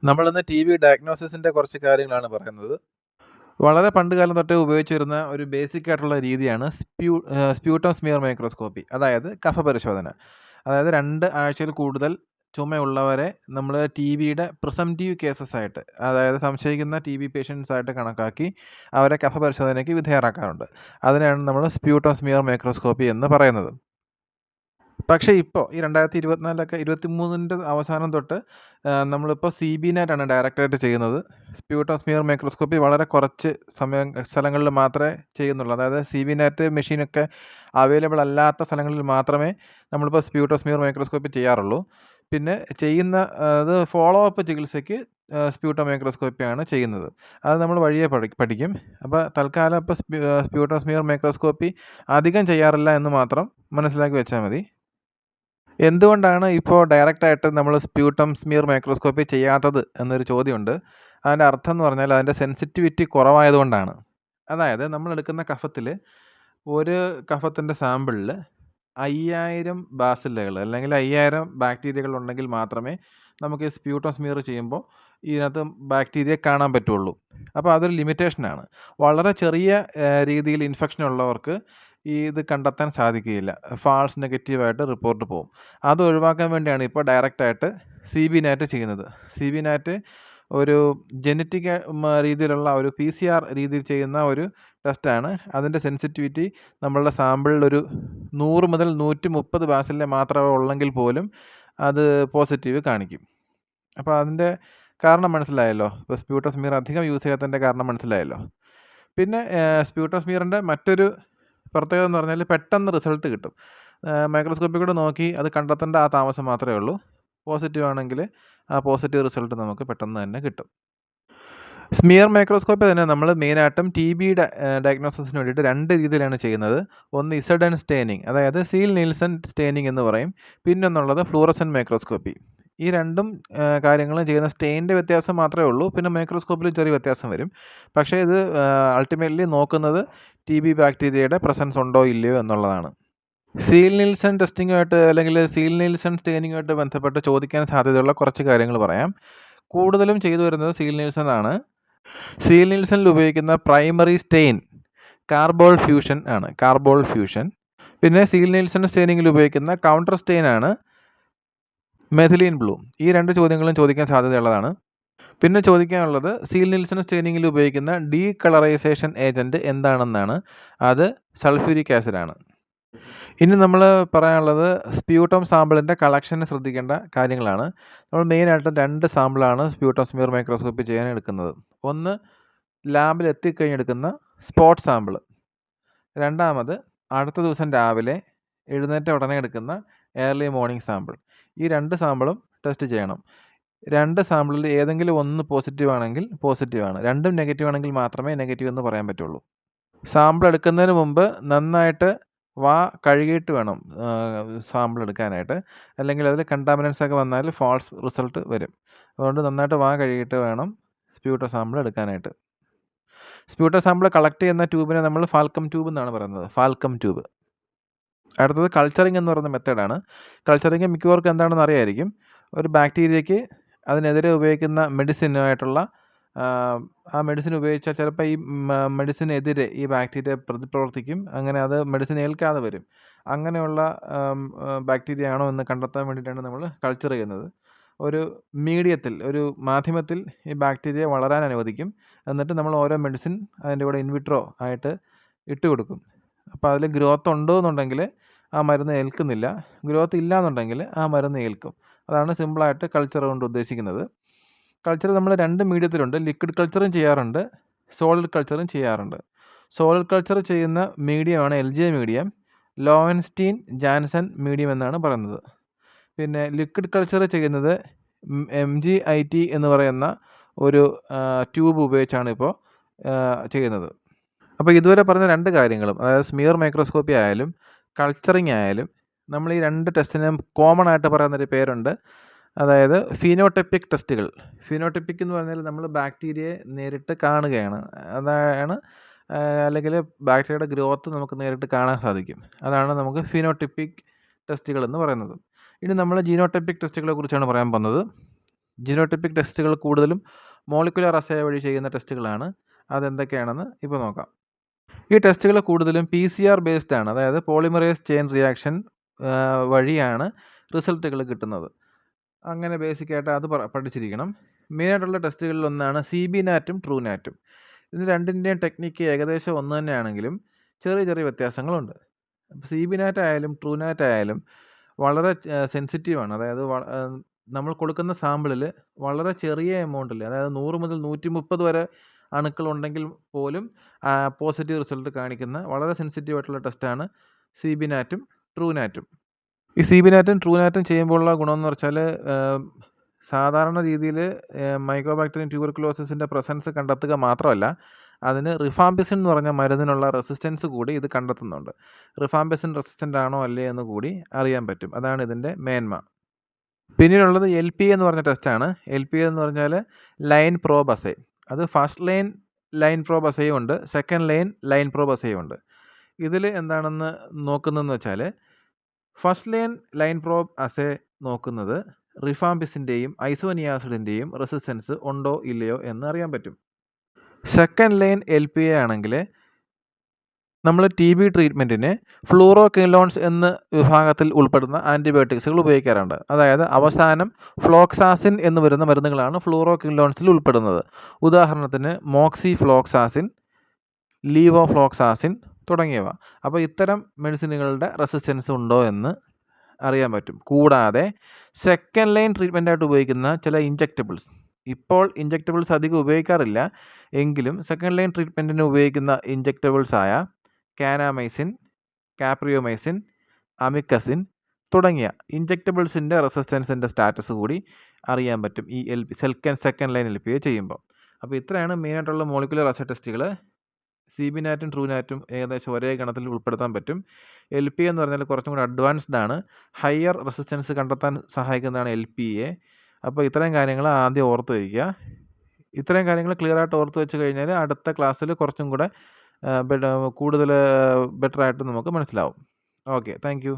നമ്മളിന്ന് ടി.ബി ഡയഗ്നോസിസിന്റെ കുറച്ച് കാര്യങ്ങളാണ് പറയുന്നത്. വളരെ പണ്ടുകാലം തൊട്ടേ ഉപയോഗിച്ച് വരുന്ന ഒരു ബേസിക് ആയിട്ടുള്ള രീതിയാണ് സ്പ്യൂട്ടം സ്മിയർ മൈക്രോസ്കോപ്പി. അതായത് കഫ പരിശോധന. അതായത് 2 ആഴ്ചയിൽ കൂടുതൽ ചുമയുള്ളവരെ നമ്മൾ ടി.ബിയുടെ പ്രിസംപ്റ്റീവ് കേസസ് ആയിട്ട്, അതായത് സംശയിക്കുന്ന ടി.ബി പേഷ്യൻസ് ആയിട്ട് കണക്കാക്കി അവരെ കഫ പരിശോധനയ്ക്ക് വിധേയരാക്കാറുണ്ട്. അതിനെയാണ് നമ്മൾ സ്പ്യൂട്ടം സ്മിയർ മൈക്രോസ്കോപ്പി എന്ന് പറയുന്നത്. പക്ഷേ ഇപ്പോൾ ഈ 2024 23ൻ്റെ അവസാനം തൊട്ട് നമ്മളിപ്പോൾ CBNet ആണ് ഡയറക്റ്റായിട്ട് ചെയ്യുന്നത്. സ്പ്യൂട്ടം സ്മിയർ മൈക്രോസ്കോപ്പി വളരെ കുറച്ച് സ്ഥലങ്ങളിൽ മാത്രമേ ചെയ്യുന്നുള്ളൂ. അതായത് CBNet മെഷീനൊക്കെ അവൈലബിൾ അല്ലാത്ത സ്ഥലങ്ങളിൽ മാത്രമേ നമ്മളിപ്പോൾ സ്പ്യൂട്ടം സ്മിയർ മൈക്രോസ്കോപ്പി ചെയ്യാറുള്ളൂ. പിന്നെ ചെയ്യുന്ന അത് ഫോളോ അപ്പ് ചികിത്സയ്ക്ക് സ്പ്യൂട്ടം മൈക്രോസ്കോപ്പിയാണ് ചെയ്യുന്നത്. അത് നമ്മൾ വഴിയെ പഠിക്കും. അപ്പോൾ തൽക്കാലം ഇപ്പോൾ സ്പ്യൂട്ടം സ്മിയർ മൈക്രോസ്കോപ്പി അധികം ചെയ്യാറില്ല എന്ന് മാത്രം മനസ്സിലാക്കി വെച്ചാൽ മതി. എന്തുകൊണ്ടാണ് ഇപ്പോൾ ഡയറക്റ്റായിട്ട് നമ്മൾ സ്പ്യൂട്ടം സ്മിയർ മൈക്രോസ്കോപ്പി ചെയ്യാത്തത് എന്നൊരു ചോദ്യമുണ്ട്. അതിൻ്റെ അർത്ഥം എന്ന് പറഞ്ഞാൽ അതിൻ്റെ സെൻസിറ്റിവിറ്റി കുറവായതുകൊണ്ടാണ്. അതായത് നമ്മളെടുക്കുന്ന കഫത്തിൽ ഒരു കഫത്തിൻ്റെ സാമ്പിളിൽ 5000 ബാസില്ലകൾ അല്ലെങ്കിൽ 5000 ബാക്ടീരിയകൾ ഉണ്ടെങ്കിൽ മാത്രമേ നമുക്ക് ഈ സ്പ്യൂട്ടം സ്മിയർ ചെയ്യുമ്പോൾ ഇതിനകത്ത് ബാക്ടീരിയ കാണാൻ പറ്റുള്ളൂ. അപ്പോൾ അതൊരു ലിമിറ്റേഷനാണ്. വളരെ ചെറിയ രീതിയിൽ ഇൻഫെക്ഷൻ ഉള്ളവർക്ക് ഇത് കണ്ടെത്താൻ സാധിക്കുകയില്ല. ഫാൾസ് നെഗറ്റീവായിട്ട് റിപ്പോർട്ട് പോകും. അത് ഒഴിവാക്കാൻ വേണ്ടിയാണ് ഇപ്പോൾ ഡയറക്റ്റായിട്ട് CBNet ചെയ്യുന്നത്. CBNet ഒരു ജെനറ്റിക് രീതിയിലുള്ള ഒരു PCR രീതിയിൽ ചെയ്യുന്ന ഒരു ടെസ്റ്റാണ്. അതിൻ്റെ സെൻസിറ്റിവിറ്റി നമ്മളുടെ സാമ്പിളിൽ ഒരു 100 മുതൽ 130 ബാസില്ല മാത്രമേ ഉള്ളെങ്കിൽ പോലും അത് പോസിറ്റീവ് കാണിക്കും. അപ്പോൾ അതിൻ്റെ കാരണം മനസ്സിലായല്ലോ. ഇപ്പോൾ സ്പ്യൂട്ടം സ്മിയർ അധികം യൂസ് ചെയ്യാത്തതിൻ്റെ കാരണം മനസ്സിലായല്ലോ. പിന്നെ സ്പ്യൂട്ടം സ്മിയറിൻ്റെ മറ്റൊരു പ്രത്യേകത എന്ന് പറഞ്ഞാൽ പെട്ടെന്ന് റിസൾട്ട് കിട്ടും. മൈക്രോസ്കോപ്പിൽ കൂടെ നോക്കി അത് കണ്ടെത്തേണ്ട ആ താമസം മാത്രമേ ഉള്ളൂ. പോസിറ്റീവ് ആണെങ്കിൽ ആ പോസിറ്റീവ് റിസൾട്ട് നമുക്ക് പെട്ടെന്ന് തന്നെ കിട്ടും. സ്മിയർ മൈക്രോസ്കോപ്പി തന്നെ നമ്മൾ മെയിനായിട്ടും ടി.ബിയുടെ ഡയഗ്നോസിസിന് വേണ്ടിയിട്ട് 2 രീതിയിലാണ് ചെയ്യുന്നത്. ഒന്ന് ഇസഡൻ സ്റ്റെയിനിങ്, അതായത് സീൽ നീൽസൺ സ്റ്റെയിനിങ് എന്ന് പറയും. പിന്നൊന്നുള്ളത് ഫ്ലൂറസെൻ്റ് മൈക്രോസ്കോപ്പി. ഈ രണ്ടും കാര്യങ്ങളും ചെയ്യുന്ന സ്റ്റെയിൻ്റെ വ്യത്യാസം മാത്രമേ ഉള്ളൂ. പിന്നെ മൈക്രോസ്കോപ്പിൽ ചെറിയ വ്യത്യാസം വരും. പക്ഷേ ഇത് അൾട്ടിമേറ്റ്ലി നോക്കുന്നത് ടി.ബി ബാക്ടീരിയയുടെ പ്രസൻസ് ഉണ്ടോ ഇല്ലയോ എന്നുള്ളതാണ്. സീൽ നീൽസൺ ടെസ്റ്റിങ്ങുമായിട്ട് അല്ലെങ്കിൽ സീൽ നീൽസൺ സ്റ്റെയിനിങ്ങുമായിട്ട് ബന്ധപ്പെട്ട് ചോദിക്കാൻ സാധ്യതയുള്ള കുറച്ച് കാര്യങ്ങൾ പറയാം. കൂടുതലും ചെയ്തു വരുന്നത് സീൽ നീൽസൺ ആണ്. സീൽ നീൽസണിൽ ഉപയോഗിക്കുന്ന പ്രൈമറി സ്റ്റെയിൻ കാർബോൾ ഫ്യൂഷൻ ആണ്. Carbol fusion. പിന്നെ സീൽ നീൽസൺ സ്റ്റെയിനിങ്ങിൽ ഉപയോഗിക്കുന്ന കൗണ്ടർ സ്റ്റെയിൻ ആണ് മെഥിലീൻ ബ്ലൂ. ഈ 2 ചോദ്യങ്ങളും ചോദിക്കാൻ സാധ്യതയുള്ളതാണ്. പിന്നെ ചോദിക്കാനുള്ളത് സീൽ നീൽസൺ സ്റ്റെയിനിങ്ങിൽ ഉപയോഗിക്കുന്ന ഡീകളറൈസേഷൻ ഏജൻറ്റ് എന്താണെന്നാണ്. അത് സൾഫ്യൂരിക് ആസിഡാണ്. ഇനി നമ്മൾ പറയാനുള്ളത് സ്പ്യൂട്ടം സാമ്പിളിൻ്റെ കളക്ഷന് ശ്രദ്ധിക്കേണ്ട കാര്യങ്ങളാണ്. നമ്മൾ മെയിനായിട്ട് 2 സാമ്പിളാണ് സ്പ്യൂട്ടം സ്മിയർ മൈക്രോസ്കോപ്പി ചെയ്യാൻ എടുക്കുന്നത്. ഒന്ന് ലാബിൽ എത്തിക്കഴിഞ്ഞെടുക്കുന്ന സ്പോട്ട് സാമ്പിൾ. രണ്ടാമത് അടുത്ത ദിവസം രാവിലെ എഴുന്നേറ്റ ഉടനെ എടുക്കുന്ന ഏർലി മോർണിംഗ് സാമ്പിൾ. ഈ 2 സാമ്പിളും ടെസ്റ്റ് ചെയ്യണം. 2 സാമ്പിളിൽ ഏതെങ്കിലും ഒന്ന് പോസിറ്റീവ് ആണെങ്കിൽ പോസിറ്റീവാണ്. രണ്ടും നെഗറ്റീവ് ആണെങ്കിൽ മാത്രമേ നെഗറ്റീവ് എന്ന് പറയാൻ പറ്റുള്ളൂ. സാമ്പിൾ എടുക്കുന്നതിന് മുമ്പ് നന്നായിട്ട് വാ കഴുകിയിട്ട് വേണം സാമ്പിൾ എടുക്കാനായിട്ട്. അല്ലെങ്കിൽ അതിൽ കണ്ടാമിനൻസ് ഒക്കെ വന്നാൽ ഫാൾസ് റിസൾട്ട് വരും. അതുകൊണ്ട് നന്നായിട്ട് വാ കഴുകിയിട്ട് വേണം സ്പ്യൂട്ടം സാമ്പിൾ എടുക്കാനായിട്ട്. സ്പ്യൂട്ടം സാമ്പിൾ കളക്ട് ചെയ്യുന്ന ട്യൂബിനെ നമ്മൾ ഫാൽക്കം ട്യൂബ് എന്നാണ് പറയുന്നത്. ഫാൽക്കം ട്യൂബ്. അടുത്തത് കൾച്ചറിങ് എന്ന് പറയുന്ന മെത്തേഡാണ്. കൾച്ചറിങ് മിക്കവർക്കും എന്താണെന്ന് അറിയായിരിക്കും. ഒരു ബാക്ടീരിയയ്ക്ക് അതിനെതിരെ ഉപയോഗിക്കുന്ന മെഡിസിനുമായിട്ടുള്ള ആ മെഡിസിൻ ഉപയോഗിച്ചാൽ ചിലപ്പോൾ ഈ മെഡിസിനെതിരെ ഈ ബാക്ടീരിയ പ്രതിപ്രവർത്തിക്കും. അങ്ങനെ അത് മെഡിസിൻ ഏൽക്കാതെ വരും. അങ്ങനെയുള്ള ബാക്ടീരിയ ആണോ എന്ന് കണ്ടെത്താൻ വേണ്ടിയിട്ടാണ് നമ്മൾ കൾച്ചർ ചെയ്യുന്നത്. ഒരു മീഡിയത്തിൽ, ഒരു മാധ്യമത്തിൽ ഈ ബാക്ടീരിയ വളരാൻ അനുവദിക്കും. എന്നിട്ട് നമ്മൾ ഓരോ മെഡിസിൻ അതിൻ്റെ കൂടെ ഇൻവിട്രോ ആയിട്ട് ഇട്ട് കൊടുക്കും. അപ്പോൾ അതിൽ ഗ്രോത്ത് ഉണ്ടോ എന്നുണ്ടെങ്കിൽ ആ മരുന്ന് ഏൽക്കുന്നില്ല. ഗ്രോത്ത് ഇല്ല എന്നുണ്ടെങ്കിൽ ആ മരുന്ന് ഏൽക്കും. അതാണ് സിമ്പിളായിട്ട് കൾച്ചർ കൊണ്ട് ഉദ്ദേശിക്കുന്നത്. കൾച്ചർ നമ്മൾ 2 മീഡിയത്തിലുണ്ട്. ലിക്വിഡ് കൾച്ചറും ചെയ്യാറുണ്ട്, സോളിഡ് കൾച്ചറും ചെയ്യാറുണ്ട്. സോളിഡ് കൾച്ചർ ചെയ്യുന്ന മീഡിയമാണ് LJ മീഡിയം. ലോവൻസ്റ്റീൻ ജാൻസൺ മീഡിയം എന്നാണ് പറയുന്നത്. പിന്നെ ലിക്വിഡ് കൾച്ചർ ചെയ്യുന്നത് MGIT എന്ന് പറയുന്ന ഒരു ട്യൂബ് ഉപയോഗിച്ചാണ് ഇപ്പോൾ ചെയ്യുന്നത്. അപ്പോൾ ഇതുവരെ പറഞ്ഞ 2 കാര്യങ്ങളും, അതായത് സ്മിയർ മൈക്രോസ്കോപ്പി ആയാലും കൾച്ചറിങ് ആയാലും, നമ്മൾ ഈ 2 ടെസ്റ്റിനും കോമൺ ആയിട്ട് പറയുന്നൊരു പേരുണ്ട്. അതായത് ഫിനോടൈപ്പിക് ടെസ്റ്റുകൾ. ഫിനോടൈപ്പിക് എന്ന് പറഞ്ഞാൽ നമ്മൾ ബാക്ടീരിയയെ നേരിട്ട് കാണുകയാണ്. അതാണ് അല്ലെങ്കിൽ ബാക്ടീരിയയുടെ ഗ്രോത്ത് നമുക്ക് നേരിട്ട് കാണാൻ സാധിക്കും. അതാണ് നമുക്ക് ഫിനോടൈപ്പിക് ടെസ്റ്റുകൾ എന്ന് പറയുന്നത്. ഇനി നമ്മൾ ജീനോടൈപ്പിക് ടെസ്റ്റുകളെ കുറിച്ചാണ് പറയാൻ പോകുന്നത്. ജിനോടൈപ്പിക് ടെസ്റ്റുകൾ കൂടുതലും മോളിക്കുലർ അസേ വഴി ചെയ്യുന്ന ടെസ്റ്റുകളാണ്. അതെന്തൊക്കെയാണെന്ന് ഇപ്പോൾ നോക്കാം. ഈ ടെസ്റ്റുകൾ കൂടുതലും PCR ബേസ്ഡ് ആണ്. അതായത് പോളിമറേസ് ചെയിൻ റിയാക്ഷൻ വഴിയാണ് റിസൾട്ടുകൾ കിട്ടുന്നത്. അങ്ങനെ ബേസിക്കായിട്ട് അത് പഠിച്ചിരിക്കണം. മെയിനായിട്ടുള്ള ടെസ്റ്റുകളിലൊന്നാണ് CB-NAT-ഉം TrueNAT-ഉം. ഇത് രണ്ടിൻ്റെയും ടെക്നിക്ക് ഏകദേശം ഒന്ന് തന്നെയാണെങ്കിലും ചെറിയ ചെറിയ വ്യത്യാസങ്ങളുണ്ട്. CB-NAT ആയാലും TrueNAT ആയാലും വളരെ സെൻസിറ്റീവാണ്. അതായത് നമ്മൾ കൊടുക്കുന്ന സാമ്പിളിൽ വളരെ ചെറിയ എമൗണ്ടിൽ, അതായത് 100 മുതൽ 130 വരെ അണുക്കളുണ്ടെങ്കിൽ പോലും പോസിറ്റീവ് റിസൾട്ട് കാണിക്കുന്ന വളരെ സെൻസിറ്റീവ് ആയിട്ടുള്ള ടെസ്റ്റാണ് CB-NAT-ഉം TrueNAT-ഉം. ഈ CB-NAT-ഉം TrueNAT-ഉം ചെയ്യുമ്പോഴുള്ള ഗുണമെന്ന് വെച്ചാൽ സാധാരണ രീതിയിൽ മൈക്കോബാക്ടീരിയം ട്യൂബർക്കുലോസിസിൻ്റെ പ്രസൻസ് കണ്ടെത്തുക മാത്രമല്ല, അതിന് റിഫാംപിസിൻ എന്ന് പറഞ്ഞ മരുന്നിനുള്ള റെസിസ്റ്റൻസ് കൂടി ഇത് കണ്ടെത്തുന്നുണ്ട്. റിഫാംപിസിൻ റെസിസ്റ്റൻ്റ് ആണോ അല്ലേ എന്ന് കൂടി അറിയാൻ പറ്റും. അതാണ് ഇതിൻ്റെ മേന്മ. പിന്നീടുള്ളത് LPA എന്ന് പറഞ്ഞ ടെസ്റ്റാണ്. LPA എന്ന് പറഞ്ഞാൽ ലൈൻ പ്രോബ് അസേ. അത് ഫസ്റ്റ് ലൈൻ പ്രോബ് അസേയും ഉണ്ട്, സെക്കൻഡ് ലൈൻ പ്രോബ് അസേയും ഉണ്ട്. ഇതിൽ എന്താണെന്ന് നോക്കുന്നതെന്ന് വെച്ചാൽ, ഫസ്റ്റ് ലൈൻ പ്രോബ് അസേ നോക്കുന്നത് റിഫാംപിസിൻ്റെയും ഐസോനിയാസിഡിൻ്റെയും റെസിസ്റ്റൻസ് ഉണ്ടോ ഇല്ലയോ എന്ന് അറിയാൻ പറ്റും. സെക്കൻഡ് ലൈൻ LPA ആണെങ്കിൽ നമ്മൾ TB ട്രീറ്റ്മെൻറ്റിന് ഫ്ലൂറോക്വിനോൺസ് എന്ന വിഭാഗത്തിൽ ഉൾപ്പെടുന്ന ആൻറ്റിബയോട്ടിക്സുകൾ ഉപയോഗിക്കാറുണ്ട്. അതായത് അവസാനം ഫ്ലോക്സാസിൻ എന്ന് വരുന്ന മരുന്നുകളാണ് ഫ്ലൂറോക്വിനോൺസിൽ ഉൾപ്പെടുന്നത്. ഉദാഹരണത്തിന് മോക്സിഫ്ലോക്സാസിൻ, ലീവോഫ്ലോക്സാസിൻ തുടങ്ങിയവ. അപ്പോൾ ഇത്തരം മെഡിസിനുകളുടെ റെസിസ്റ്റൻസ് ഉണ്ടോ എന്ന് അറിയാൻ പറ്റും. കൂടാതെ സെക്കൻഡ് ലൈൻ ട്രീറ്റ്മെൻറ്റായിട്ട് ഉപയോഗിക്കുന്ന ചില ഇഞ്ചക്റ്റബിൾസ്, ഇപ്പോൾ ഇഞ്ചക്റ്റബിൾസ് അധികം ഉപയോഗിക്കാറില്ല എങ്കിലും സെക്കൻഡ് ലൈൻ ട്രീറ്റ്മെൻറ്റിന് ഉപയോഗിക്കുന്ന ഇഞ്ചക്റ്റബിൾസായ കാനാമൈസിൻ, കാപ്രിയോമൈസിൻ, അമിക്കസിൻ തുടങ്ങിയ ഇഞ്ചക്റ്റബിൾസിൻ്റെ റെസിസ്റ്റൻസിൻ്റെ സ്റ്റാറ്റസ് കൂടി അറിയാൻ പറ്റും ഈ സെക്കൻഡ് ലൈൻ LPA ചെയ്യുമ്പോൾ. അപ്പോൾ ഇത്രയാണ് മെയിനായിട്ടുള്ള മോളിക്കുലർ അസേ ടെസ്റ്റുകൾ. CB-NAT-ഉം TrueNAT-ഉം ഏകദേശം ഒരേ ഗണത്തിൽ ഉൾപ്പെടുത്താൻ പറ്റും. LPA എന്ന് പറഞ്ഞാൽ കുറച്ചും കൂടി അഡ്വാൻസ്ഡ് ആണ്. ഹയർ റെസിസ്റ്റൻസ് കണ്ടെത്താൻ സഹായിക്കുന്നതാണ് LPA. അപ്പോൾ ഇത്രയും കാര്യങ്ങൾ ആദ്യം ഓർത്ത് വയ്ക്കുക. ഇത്രയും കാര്യങ്ങൾ ക്ലിയറായിട്ട് ഓർത്ത് വെച്ച് കഴിഞ്ഞാൽ അടുത്ത ക്ലാസ്സിൽ കുറച്ചും കൂടെ കൂടുതൽ ബെറ്ററായിട്ട് നമുക്ക് മനസ്സിലാവും. Okay, thank you.